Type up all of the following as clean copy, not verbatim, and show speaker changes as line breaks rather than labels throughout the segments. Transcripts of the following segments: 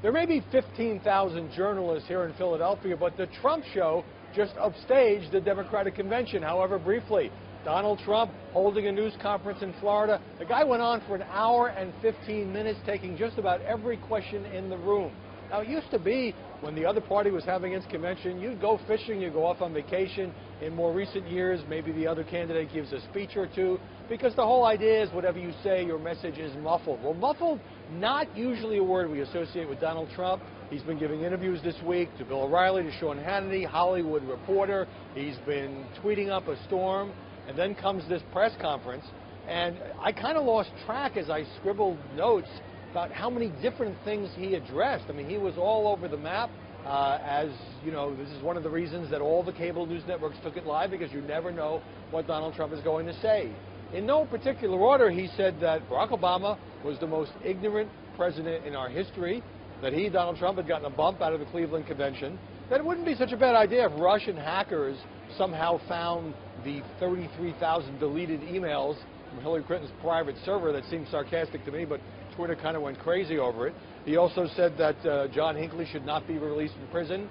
There may be 15,000 journalists here in Philadelphia, but the Trump show just upstaged the Democratic convention, however briefly. Donald Trump holding a news conference in Florida. The guy went on for an hour and 15 minutes, taking just about every question in the room. Now, it used to be when the other party was having its convention, you'd go fishing, you'd go off on vacation. In more recent years, maybe the other candidate gives a speech or two, because the whole idea is whatever you say, your message is muffled. Well, muffled, not usually a word we associate with Donald Trump. He's been giving interviews this week to Bill O'Reilly, to Sean Hannity, Hollywood Reporter. He's been tweeting up a storm. And then comes this press conference, and I kind of lost track as I scribbled notes about how many different things he addressed. I mean, he was all over the map. As you know, this is one of the reasons that all the cable news networks took it live, because you never know what Donald Trump is going to say. In no particular order, he said that Barack Obama was the most ignorant president in our history, that he, Donald Trump, had gotten a bump out of the Cleveland convention, that it wouldn't be such a bad idea if Russian hackers somehow found the 33,000 deleted emails from Hillary Clinton's private server. That seemed sarcastic to me, but Twitter kind of went crazy over it. He also said that John Hinckley should not be released from prison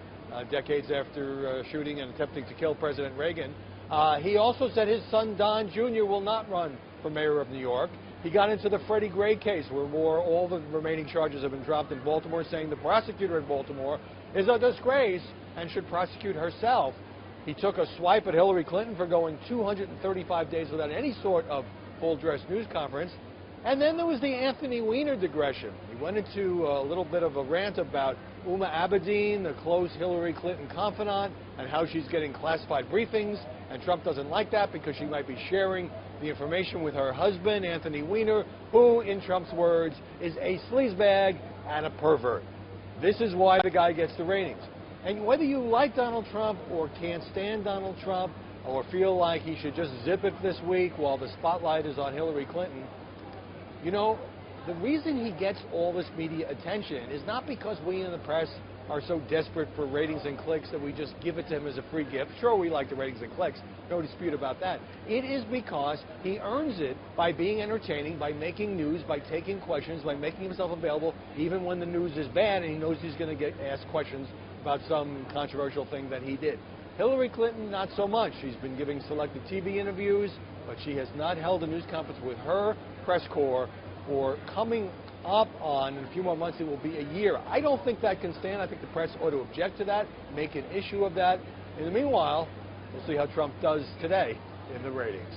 decades after shooting and attempting to kill President Reagan. He also said his son Don Jr. will not run for mayor of New York. He got into the Freddie Gray case, where all the remaining charges have been dropped in Baltimore, saying the prosecutor in Baltimore is a disgrace and should prosecute herself. He took a swipe at Hillary Clinton for going 235 days without any sort of full-dress news conference. And then there was the Anthony Weiner digression. He went into a little bit of a rant about Uma Abedin, the close Hillary Clinton confidant, and how she's getting classified briefings. And Trump doesn't like that because she might be sharing the information with her husband, Anthony Weiner, who, in Trump's words, is a sleazebag and a pervert. This is why the guy gets the ratings. And whether you like Donald Trump or can't stand Donald Trump or feel like he should just zip it this week while the spotlight is on Hillary Clinton, you know, the reason he gets all this media attention is not because we in the press are so desperate for ratings and clicks that we just give it to him as a free gift. Sure, we like the ratings and clicks, no dispute about that. It is because he earns it by being entertaining, by making news, by taking questions, by making himself available even when the news is bad and he knows he's going to get asked questions about some controversial thing that he did. Hillary Clinton, not so much. She's been giving selected TV interviews, but she has not held a news conference with her press corps for coming up on, in a few more months, it will be a year. I don't think that can stand. I think the press ought to object to that, make an issue of that. In the meanwhile, we'll see how Trump does today in the ratings.